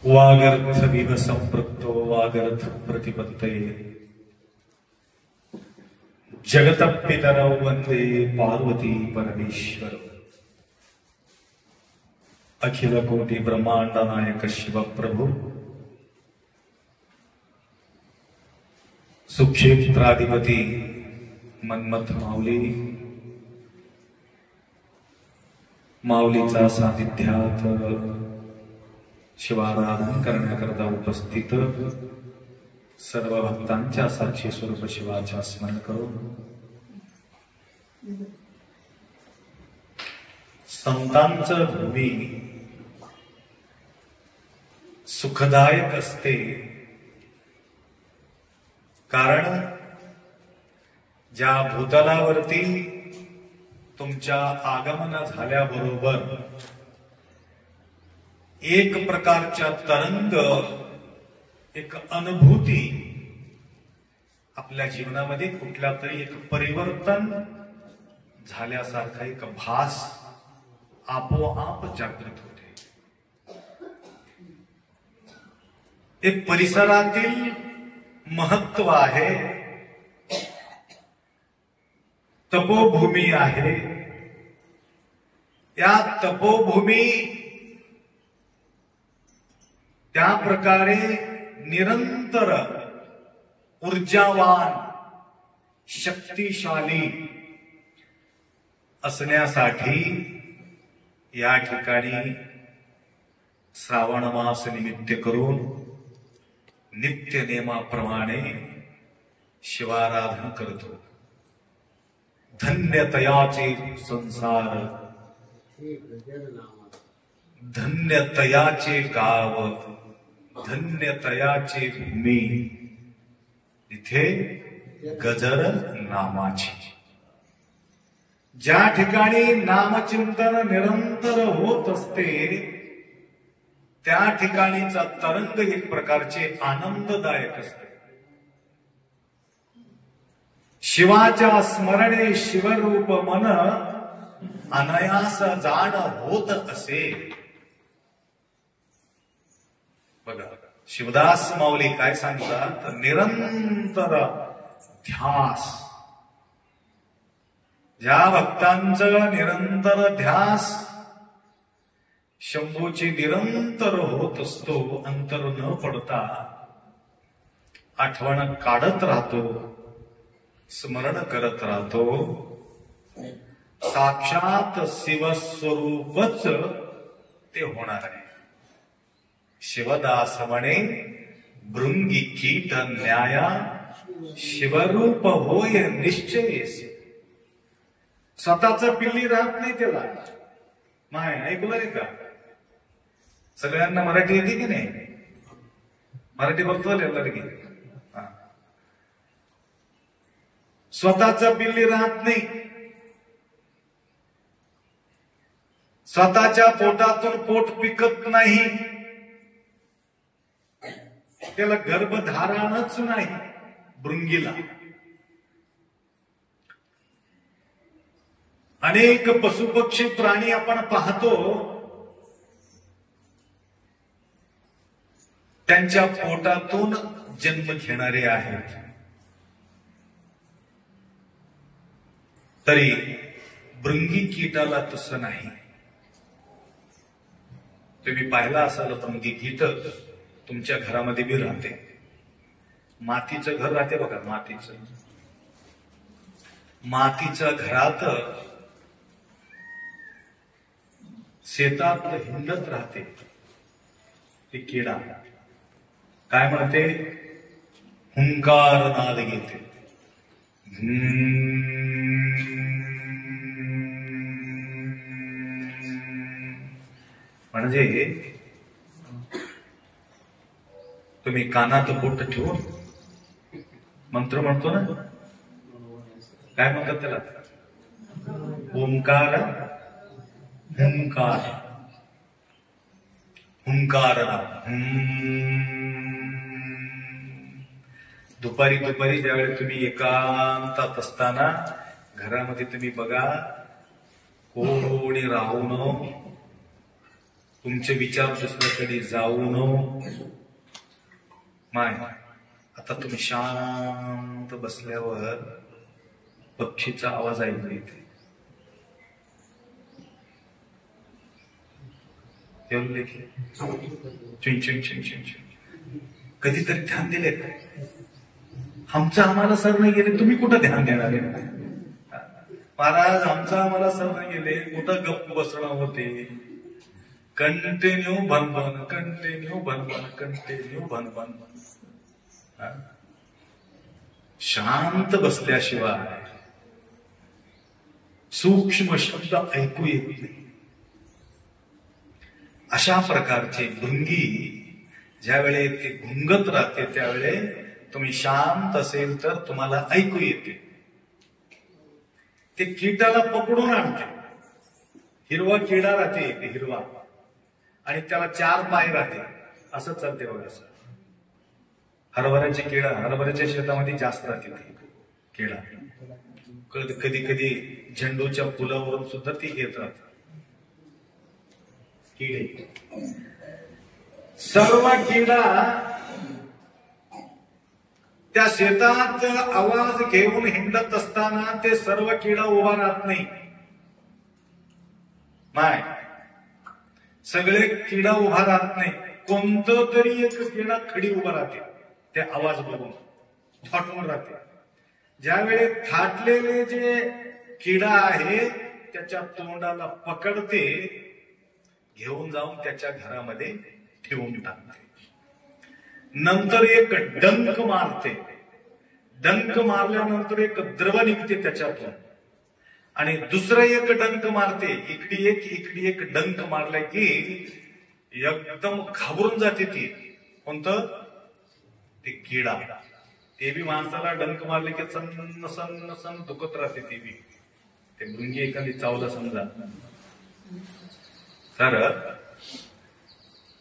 वागर्थविव संपृक्तो वागर्थ प्रतिपत्तये जगतपितरौ वंदे पार्वती परमेश्वर अखिल कोटि ब्रह्मांड नायक शिव प्रभु सुक्षेत्राधिपती मन्मथ माऊली माऊलीचा सानिध्यात शिवाराधन करण्याकरता उपस्थित सर्व भक्तांच्या साक्षी स्वरूप शिवाच्या स्मरण करून संतांचं भूमी सुखदायक असते, कारण ज्या भूतलावरती तुमच्या आगमन झाल्याबरोबर एक प्रकारच्या तरंग, एक अनुभूती आपल्या जीवनामध्ये कुठल्या तरी एक परिवर्तन झाल्यासारखा एक भास आपोआप जागृत होते। एक परिसरातील महत्व आहे, तपोभूमी आहे। या तपोभूमी त्या प्रकारे निरंतर ऊर्जावान शक्तिशाली असण्यासाठी या ठिकाणी श्रावण मास निमित्त करून नित्य नेमाप्रमाणे शिवाराधन करतो। धन्यतयाचे संसार धन्य तयाचे गाव, धन्य तयाचे भूमी, इथे गजर नामाची. ज्या ठिकाणी नामचिंतन निरंतर होत असते त्या ठिकाणीचा तरंग एक प्रकारचे आनंददायक असते. शिवाच्या स्मरणे शिवरूप मन अनायास जाण होत असे. बघा शिवदास माऊली काय सांगतात, निरंतर ध्यास. ज्या भक्तांचं निरंतर ध्यास शंभूची निरंतर होत असतो, अंतर न पडता आठवण काढत राहतो, स्मरण करत राहतो, साक्षात शिवस्वरूपच ते होणार आहे. शिवदास म्हणे भृंगी कीट न्याया, शिवरूप होय निश्चयेस. स्वतःच पिल्ली राहत नाही त्याला. माय ऐकलं नाही का? सगळ्यांना मराठी येते की नाही? मराठी बोलतो की स्वतःच पिल्ली राहत नाही. स्वतःच्या पोटातून पोट पिकत नाही, त्याला गर्भधारणच नाही भृंगीला. अनेक पशुपक्षी प्राणी आपण पाहतो, त्यांच्या पोटातून जन्म घेणारे आहेत, तरी भृंगी कीटाला तसं नाही. तुम्ही पाहिला असाल भृंगी कीट तुमच्या घरामध्ये बी राहते. मातीचं घर राहते बघा, मातीच्या घरात शेतात हिंडत राहते. ती किडा काय म्हणते, हुंकार नाद घेते. म्हणजे तुम्ही कानात बोट ठेवून मंत्र म्हणतो ना, काय म्हणतात त्याला? ओंकार, हुंकार, हुंकार. दुपारी ज्यावेळी तुम्ही एकांतात असताना घरामध्ये तुम्ही बघा, कोणी राहू नो, तुमचे विचार दुसऱ्याकडे जाऊ नो. माय आता तुम्ही शांत बसल्यावर पक्षीचा आवाज ऐकू येते. कधीतरी ध्यान दिले का? आमचं आम्हाला सर नाही गेले, तुम्ही कुठं ध्यान देणार आहे? महाराज आमचं आम्हाला सर नाही गेले, कुठं गप्प बसणं होते. कंटिन्यू भनभन, कंटिन्यू भनभन, कंटिन्यू भनभन. शांत बसल्याशिवाय सूक्ष्म शब्द ऐकू येत नाही. अशा प्रकारचे भृंगी ज्यावेळे ते घुंगत राहते त्यावेळे तुम्ही शांत असेल तर तुम्हाला ऐकू येते. ते कीटाला पकडून आणते. हिरवा किडा राहते, हिरवा, आणि त्याला 4 पाय राहते. असं चालते बघा. असं हरभऱ्याच्या शेतामध्ये जास्त राहते किडा. कधी कधी झेंडूच्या फुलावरून सुद्धा ती येत राहते किडे. सर्व किडा त्या शेतात आवाज घेऊन हिंडत असताना ते सर्व किडा उभा राहत नाही. माय सगळे किडा उभा राहत नाही. कोणतं तरी एक किडा खडी उभा राहते. ते आवाज बघून थाटून राहते. ज्यावेळी थाटलेले जे किडा आहे त्याच्या तोंडाला पकडते, घेऊन जाऊन त्याच्या घरामध्ये ठेवून टाकते. नंतर एक डंक मारते. डंक मारल्यानंतर एक द्रव निघते त्याच्यातून, आणि दुसरं एक डंक मारते, इकडी एक डंक मारलाय की एकदम घाबरून जाते ती. कोणतं ते किडा. ते बी माणसाला डंक मारले की सन्न सन्न सन्न दुखत राहते. ते बी ते भृंगी एखादी चावला समजा तर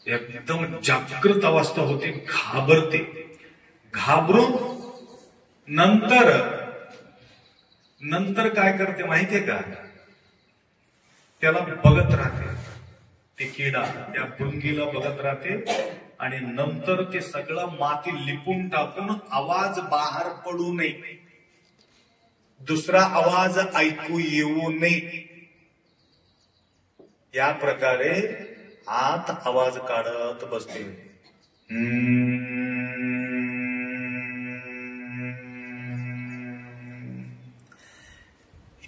एकदम जागृत अवस्था होते, घाबरते. घाबरून नंतर काय करते माहितीये का, त्याला बघत राहते. ते किडा त्या भृंगीला बघत राहते आणि नंतर ते सगळं माती लिपून टाकून आवाज बाहेर पडू नये, दुसरा आवाज ऐकू येऊ नये या प्रकारे आत आवाज काढत बसते.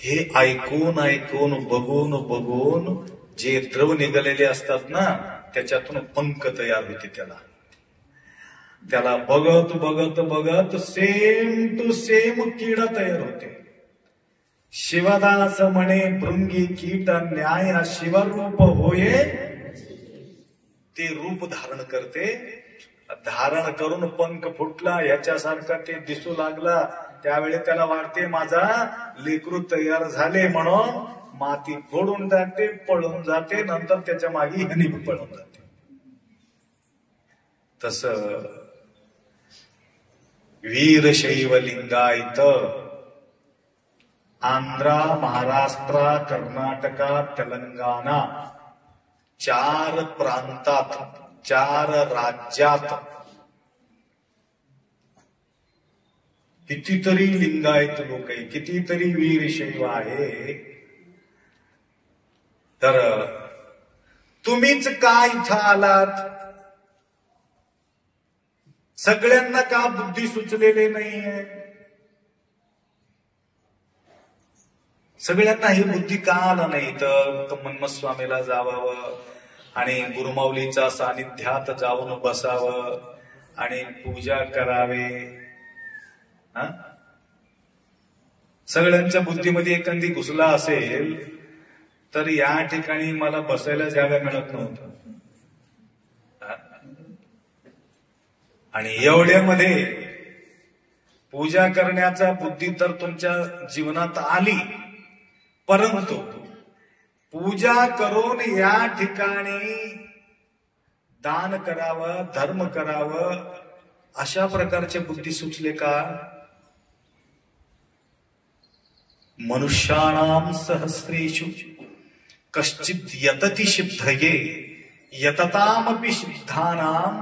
हे ऐकून बघून जे द्रव निघालेले असतात ना त्याच्यातून पंख तयार होते. त्याला बघत सेम टू सेम किडा तयार होते. शिवदास म्हणे भृंगी कीट न्याय शिवरूप होये. ते रूप धारण करते. धारण करून पंख फुटला याच्यासारखा ते दिसू लागला. त्यावेळी त्याला वाटते माझा लेकरू तयार झाले म्हणून माती फोडून जाते, पळून जाते. नंतर त्याच्या मागे हनी पळून जाते. तस वीरशैव लिंगायत आंध्रा, महाराष्ट्र, कर्नाटका, तेलंगणा 4 प्रांतात 4 राज्यात कितीतरी लिंगायत लोक आहे, कितीतरी वीरशैव आहे. तर तुम्हीच का इथं आलात? सगळ्यांना का बुद्धी सुचलेले नाहीये? सगळ्यांना ही बुद्धी का आला नाही? तर मन्मस्वामीला जावावं आणि गुरुमाऊलीच्या सानिध्यात जाऊन बसावं आणि पूजा करावे. सगळ्यांच्या बुद्धीमध्ये एखादी घुसला असेल तर या ठिकाणी मला बसायला जागा मिळत नव्हतं. आणि एवढ्यामध्ये पूजा करण्याचा बुद्धी तर तुमच्या जीवनात आली, परंतु पूजा करून या ठिकाणी दान करावं, धर्म करावं अशा प्रकारचे बुद्धी सुचले का? मनुष्याणाम सहस्रेषु कश्चित यतति सिद्धये यततामपि सिद्धानाम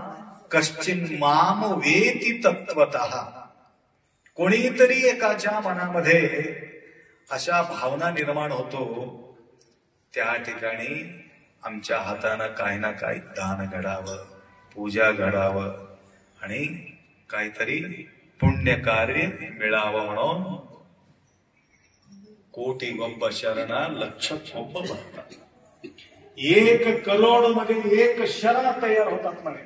कश्चिन माम वेति तत्वतः. कोणीतरी एकाच्या मनामध्ये अशा भावना निर्माण होतो, त्या ठिकाणी आमच्या हातानं काही ना काही दान घडावं, पूजा घडावं आणि काहीतरी पुण्य कार्य मिळावं म्हणून कोटी गोप शरणा लक्ष गोप भरतात. 1 करोड मध्ये 1 शरण तयार होतात म्हणे.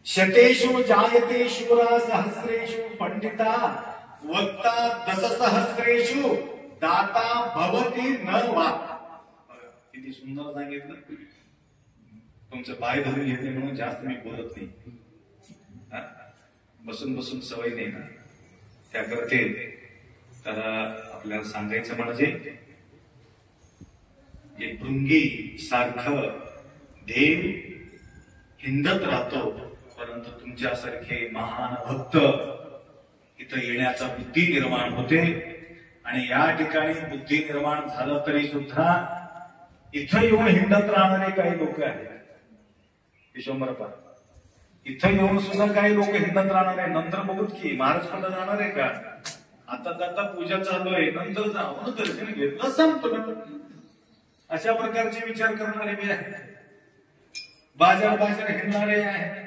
शतेषु जायते शूरा सहस्रेषु पंडिता वक्ता 10 सहस्रेषु दाता भवती न वा. किती सुंदर सांगितलं. तुमचं पाय धरून घेतले म्हणून जास्त मी बोलत नाही. बसून सवय नाही ना, त्याकरते त्याला आपल्याला सांगायचं म्हणजे एक भृंगी सारखं देव हिंडत राहतो, परंतु तुमच्यासारखे महान भक्त इथं येण्याचा बुद्धी निर्माण होते. आणि या ठिकाणी बुद्धी निर्माण झालं तरी सुद्धा इथं येऊन हिंडत राहणारे काही लोक आहेत. विश्वंभरपा इथं येऊन सुद्धा काही लोक हिंडत राहणार आहे. नंतर बघूत की महाराज पण जाणार आहे का? आता पूजा चालू आहे, नंतर जाऊन दर्शन घेतलं संपलं. अशा प्रकारचे विचार करणारे बी आहेत. बाजार हिंडणारे आहेत.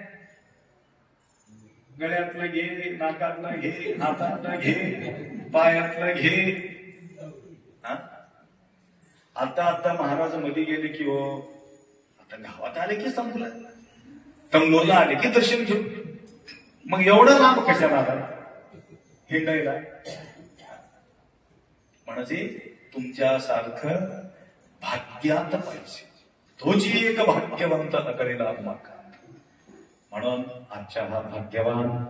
गळ्यातलं घे, नाकातलं घे, हातातलं घे, पायातलं घे. आता महाराज मध्ये गेले की हो, आता गावात आले की संपलं. तंगूरला आले की दर्शन घेऊ. मग एवढं लांब कशाला आला हिंडायला? म्हणजे तुमच्यासारखं भाग्यात पाहिजे. तोची एक भाग्यवंत नकळेला माका. म्हणून आजच्या हा भाग्यवान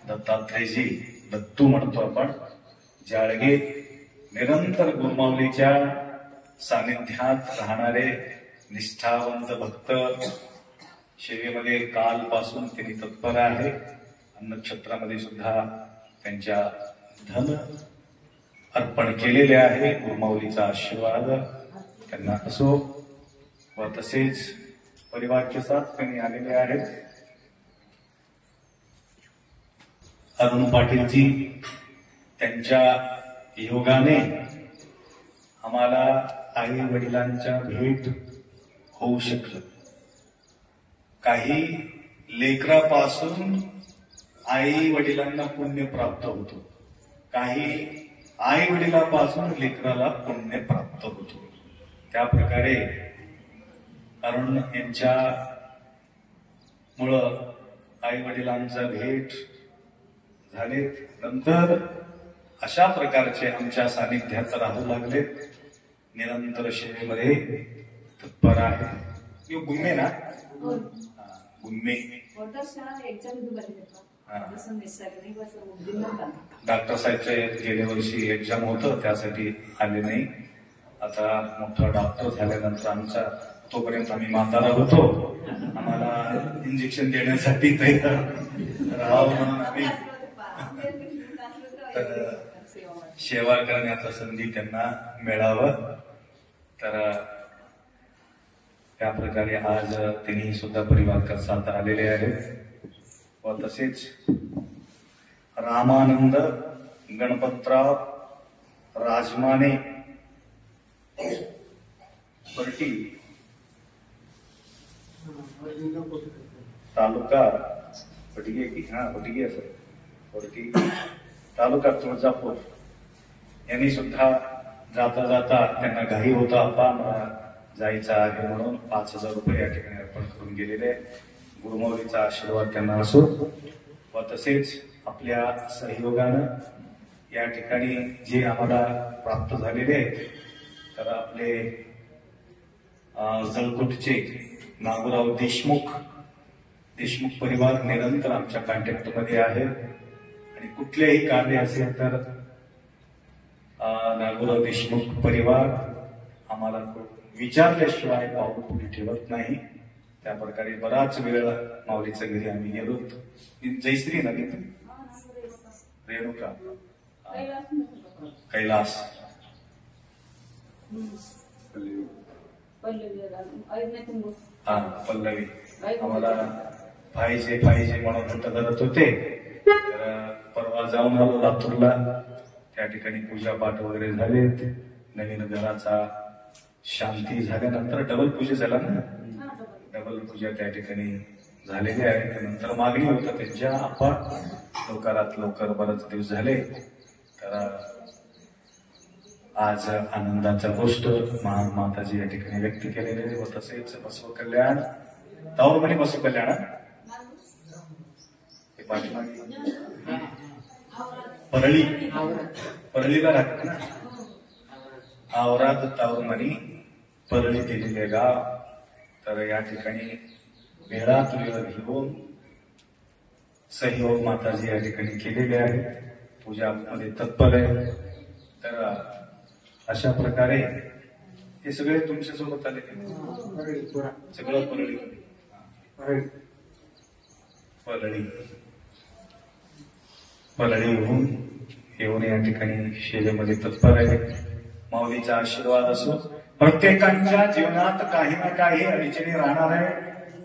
दत्तात्रयजी, दत्तू म्हणतो आपण, जाळगे, निरंतर गुरुमाऊलीच्या सानिध्यात राहणारे निष्ठावंत भक्त, सेवेमध्ये कालपासून त्यांनी तत्पर आहे. अन्नक्षेत्रामध्ये सुद्धा त्यांच्या धन अर्पण केलेले आहे. गुरुमाऊलीचा आशीर्वाद त्यांना असो. व तसेच परिवारचे साथ त्यांनी आलेले आहेत. अरुण पाटीलजी, त्यांच्या योगाने आम्हाला आई वडिलांच्या भेट होऊ शकलं. काही लेकरापासून आई वडिलांना पुण्य प्राप्त होतो, काही आई वडिलापासून लेकराला पुण्य प्राप्त होतो. त्या प्रकारे अरुण यांच्या मुळे आई वडिलांचा भेट झाले. नंतर अशा प्रकारचे आमच्या सानिध्यात राहू लागले. निरंतर सेवेमध्ये तत्पर आहे. गुम्मे ना, गुम्मे डॉक्टर साहेबचे गेल्या वर्षी एक्झाम होतं, त्यासाठी आले नाही. आता मोठा डॉक्टर झाल्यानंतर आमचा, तोपर्यंत आम्ही म्हातारा होतो, आम्हाला इंजेक्शन देण्यासाठी तयार राहावं म्हणून आम्ही सेवा करण्याचा संधी त्यांना मिळावं. तर त्या प्रकारे आज त्यांनी सुद्धा परिवार साथ आलेले आहेत. व तसेच रामानंद गणपतराव राजमाने परटी, तालुका पटगे की पटगे असं परटी, तालुका तुळजापूर, यांनी सुद्धा जाता जाता त्यांना घाई होता, अप्पा मला जायचं आहे म्हणून 5,000 रुपये या ठिकाणी अर्पण करून गेलेले. गुरुमाऊलीचा आशीर्वाद त्यांना असो. व तसेच आपल्या सहयोगानं या ठिकाणी जे आम्हाला प्राप्त झालेले आहेत, तर आपले जळकोटचे नागोराव देशमुख परिवार निरंतर आमच्या कॉन्टॅक्टमध्ये आहे. आणि कुठलेही कार्य असेल तर नागोराव देशमुख परिवार आम्हाला विचारल्याशिवाय पाऊल पुढे ठेवत नाही. त्या प्रकारे बराच वेळ माऊलीच्या घरी आम्ही गेलो. जयश्री नदी, रेणुका, कैलास, पल्लवी आम्हाला पाहिजे म्हणून हट्ट करत होते. तर परवा जाऊन आलो लातूरला. त्या ठिकाणी पूजापाठ वगैरे झालेत. नवीन घराचा शांती झाल्यानंतर डबल पूजा झाला ना, डबल पूजा त्या ठिकाणी झालेली आहे. त्यानंतर मागणी होतं त्यांच्या, आपण लवकरात लवकर बरेच दिवस झाले. तर आज आनंदाचा गोष्ट महान माताजी या ठिकाणी व्यक्त केलेले. व तसेच बसव कल्याण, ताऊरमणी बसव कल्याण हे पाठीमागे परळीला राहतात ना, आवरात ताऊरमणी परळी दिलेले गाव. तर या ठिकाणी वेळात वेळ घेऊन सहयोग माताजी या ठिकाणी केलेले आहेत. पूजामध्ये तत्पर आहे. तर अशा प्रकारे हे सगळे तुमच्यासोबत आले, सगळं परळी येऊन या ठिकाणी सेवेमध्ये तत्पर आहे. माऊलीचा आशीर्वाद असो. प्रत्येकाच्या जीवनात काही ना काही अडचणी राहणार आहे.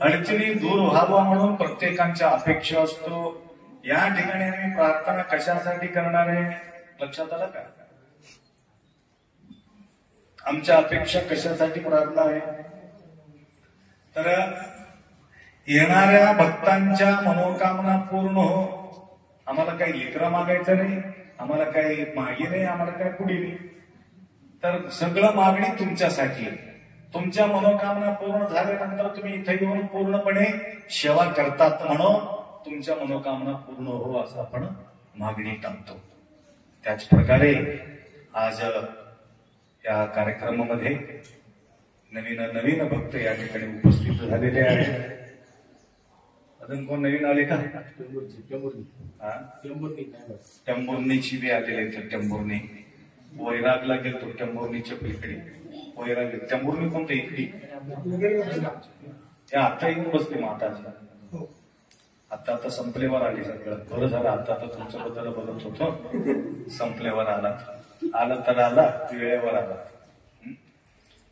अडचणी दूर व्हावा म्हणून प्रत्येकांच्या अपेक्षा असतो. या ठिकाणी आम्ही प्रार्थना कशासाठी करणार आहे लक्षात आलं का? आमच्या अपेक्षा कशासाठी प्रार्थना आहे? तर येणाऱ्या भक्तांच्या मनोकामना पूर्ण हो. आम्हाला काही लेकरं मागायचं नाही, आम्हाला काही मागे नाही, आम्हाला काही पुढे नाही. तर सगळं मागणी तुमच्यासाठी. तुमच्या मनोकामना पूर्ण झाल्यानंतर तुम्ही इथे येऊन पूर्णपणे सेवा करतात म्हणून तुमच्या मनोकामना पूर्ण हो असं आपण मागणी टाकतो. त्याच प्रकारे आज या कार्यक्रमामध्ये नवीन भक्त या ठिकाणी उपस्थित झालेले आहेत. अजून कोण नवीन आले का? टेंभुर्णीची बी आलेले आहेत. टेंभुर्णी वैरागला गेलतो. टेंभुर्णीच्या पलीकडे वैराग. टेंभुर्णी कोणतं इकडे आता येऊन बसले माताचा. आता संपलेवर आली सगळं. बरं झालं आता तुमच्या बद्दल बघत होतो. संपलेवर आला तर आला, वेळेवर आला.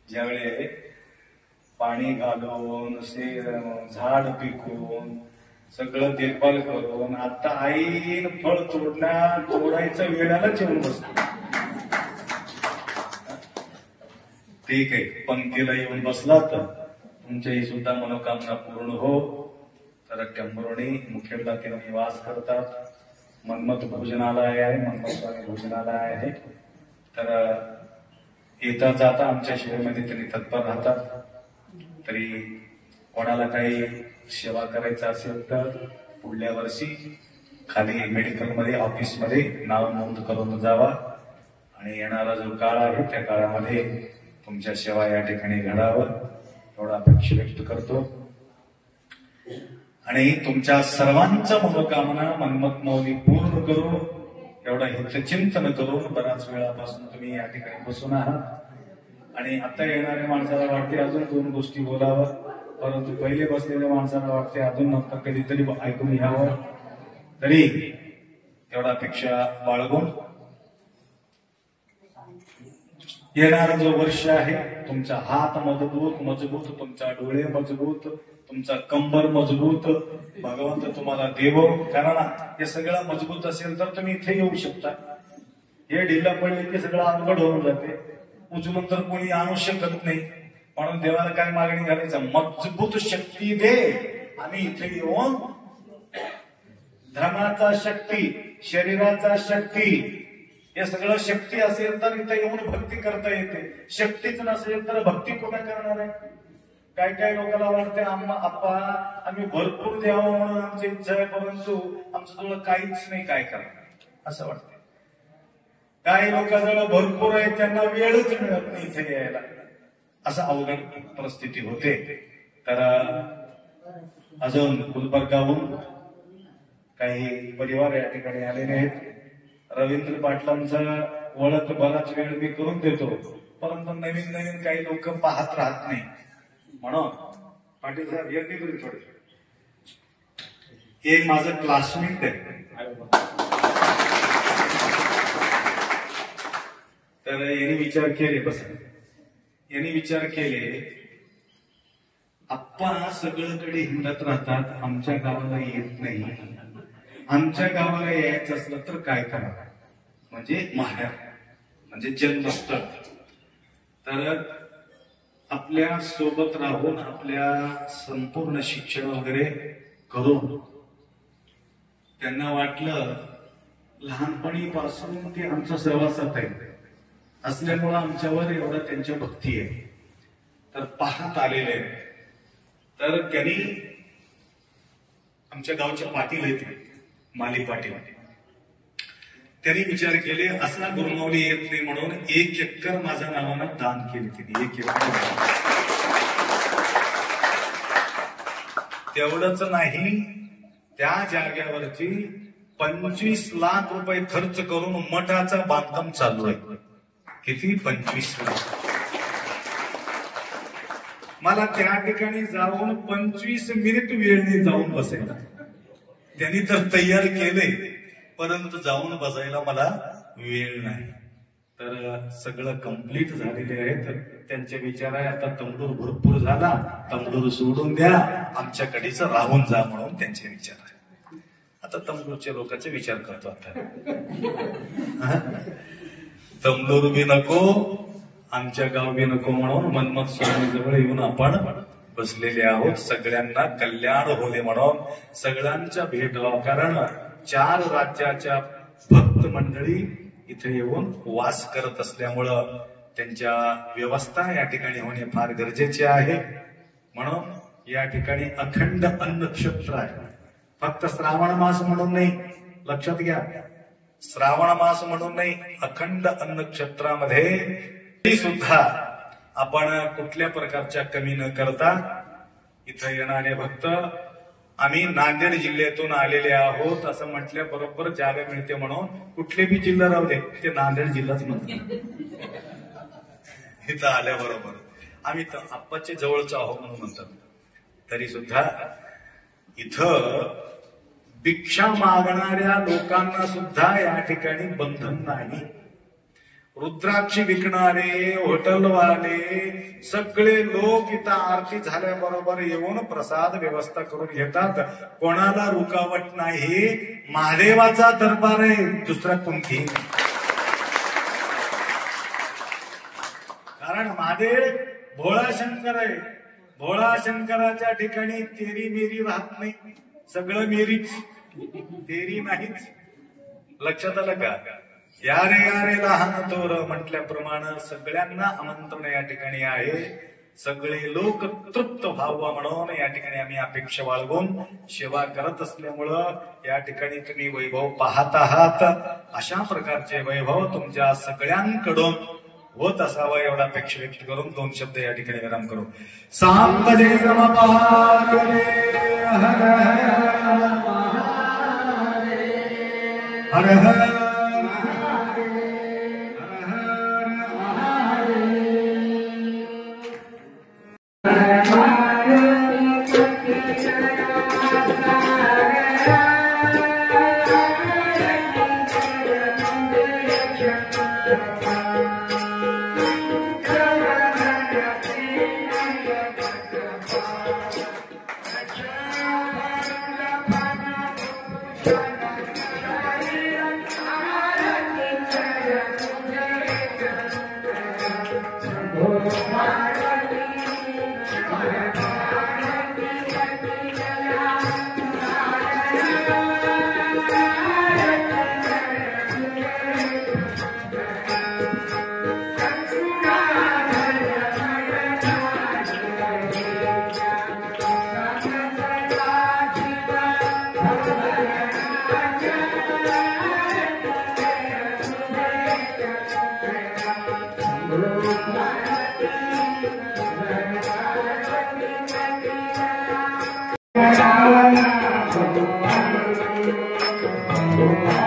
ज्यावेळे पाणी घालून झाड पिकवून सगळं देखभाल करून आता आईन फळ तोडायचं वेळालाच येऊन बसतो. ठीक आहे, पंक्तीला येऊन बसला तर तुमच्याही सुद्धा मनोकामना पूर्ण हो. तर टेंभुर्णी मुखेडला निवास करतात. मन्मथ भोजनालय आहे, मन्मथ स्वामी भोजनालय आहे. तर येता जाता आमच्या सेवेमध्ये त्यांनी तत्पर राहतात. तरी कोणाला काही सेवा करायचं असेल तर पुढल्या वर्षी खाली मेडिकलमध्ये ऑफिसमध्ये नाव नोंद करून जावा. आणि येणारा जो काळ आहे त्या काळामध्ये तुमच्या सेवा या ठिकाणी घडावं एवढा अपेक्षा व्यक्त करतो. आणि तुमच्या सर्वांचं मनोकामना मन्मथ मौली पूर्ण करू एवढा हितचिंतन करून बऱ्याच वेळापासून तुम्ही या ठिकाणी बसून आहात. आणि आता येणाऱ्या माणसाला वाटते अजून 2 गोष्टी बोलावं, परंतु पहिले बसलेल्या माणसाला वाटते अजून नंतर कधीतरी ऐकून घ्यावं. तरी एवढा अपेक्षा बाळगून येणारा जो वर्ष आहे तुमचा हात मजबूत, तुमचा डोळे मजबूत, तुमचा कंबर मजबूत भगवंत तुम्हाला देवो. कारण हे सगळं मजबूत असेल तर तुम्ही इथे येऊ शकता. हे ढिला पडले की सगळं अवघड होऊन जाते. उचलून तर कोणी आणू शकत नाही. म्हणून देवाला काय मागणी घालायचं? मजबूत शक्ती दे. आम्ही इथे येऊन धनाचा शक्ती, शरीराचा शक्ती, हे सगळं शक्ती असेल तर इथे येऊन भक्ती करता येते. शक्तीच नसेल तर भक्ती कोणा करणार आहे? काय काय लोकांना वाटते आप्पा आम्ही भरपूर द्यावं म्हणून आमची इच्छा आहे, परंतु आमच्याजवळ काहीच नाही, काय करणार असं वाटतं. काही लोकांजवळ भरपूर आहे, त्यांना वेळच मिळत नाही इथे यायला. असं अवघड परिस्थिती होते. तर अजून गुलबर्गाहून काही परिवार या ठिकाणी आलेले आहेत. रवींद्र पाटलांचा ओळख बराच वेळ मी करून देतो, परंतु नवीन काही लोक पाहत राहत नाही. म्हणून पाटील साहेब येते तरी थोडे. एक माझं क्लासमेट आहे. तर यांनी विचार केले आप्पा सगळीकडे हिंडत राहतात, आमच्या गावाला येत नाही. आमच्या गावाला यायचं असलं तर काय करावं? म्हणजे माहेर, म्हणजे जन्मस्थळ. तर आपल्या सोबत राहून आपल्या संपूर्ण शिक्षण वगैरे करून त्यांना वाटलं लहानपणीपासून ते आमच्या सहवासात आहे असल्यामुळं आमच्यावर एवढं त्यांच्या भक्ती आहे. तर पाहत आलेले. तर त्यांनी आमच्या गावच्या पाटील आहेत माली पाटील, त्यांनी विचार केले असा गुरुमाऊली येत नाही म्हणून 1 एकर माझ्या नावानं दान केले त्यांनी. 1 एकर. तेवढंच नाही, त्या जागेवरती 25 लाख रुपये खर्च करून मठाचं बांधकाम चालू आहे. किती? 25 लाख. मला त्या ठिकाणी जाऊन 25 मिनिट वेळ नाही जाऊन बसायला. त्यांनी तर तयार केले, परंतु जाऊन बसायला मला वेळ नाही. तर सगळं कंप्लीट झालेले आहे. तर त्यांचे विचार आहे आता तंबूर भरपूर झाला, तंबूर सोडून द्या, आमच्या कडीच राहून जा म्हणून त्यांचे विचार आहे. आता तंबूरच्या लोकांचे विचार करतो. आता तंबूर बी नको, आमच्या गाव बी नको म्हणून मन्मथ स्वामी जवळ येऊन आपण बसलेले आहोत. सगळ्यांना कल्याण होणे म्हणून सगळ्यांच्या भेट व्हावं. कारण 4 राज्याच्या भक्त मंडळी इथे येऊन वास करत असल्यामुळं त्यांच्या व्यवस्था या ठिकाणी होणे फार गरजेचे आहे. म्हणून या ठिकाणी अखंड अन्न क्षेत्र आहे. फक्त श्रावण मास म्हणून नाही, लक्षात घ्या. श्रावण मास म्हणून नाही, अखंड अन्नक्षेत्रामध्ये सुद्धा आपण कुठल्या प्रकारच्या कमी न करता इथं येणारे भक्त आम्ही नांदेड जिल्ह्यातून आलेले आहोत असं म्हटल्याबरोबर जागा मिळते म्हणून कुठले बी जिल्हा राहू दे ते नांदेड जिल्हाच म्हणतात. इथं आल्याबरोबर आम्ही तर आप्पाचे जवळचं आहोत म्हणून म्हणतात. तरी सुद्धा इथं भिक्षा मागणाऱ्या लोकांना सुद्धा या ठिकाणी बंधन नाही. रुद्राक्षी विकणारे, हॉटेलवाले सगळे लोक इथं आरती झाल्याबरोबर येऊन प्रसाद व्यवस्था करून घेतात. कोणाला रुकावट नाही. महादेवाचा दरबार आहे, दुसरा कोणती. कारण महादेव भोळा शंकर आहे. भोळा शंकराच्या ठिकाणी तेरी मेरी राहत नाही, सगळं मेरीच, तेरी नाहीच. लक्षात आलं का. यारे यारे लहान तोर म्हटल्याप्रमाणे सगळ्यांना आमंत्रण या ठिकाणी आहे. सगळे लोक तृप्त व्हावं म्हणून या ठिकाणी आम्ही अपेक्षा बाळगून सेवा करत असल्यामुळं या ठिकाणी तुम्ही वैभव पाहत आहात. अशा प्रकारचे वैभव तुमच्या सगळ्यांकडून होत असावं एवढा अपेक्षा व्यक्त करून 2 शब्द या ठिकाणी विराम करू. सांबजे हर हर Oh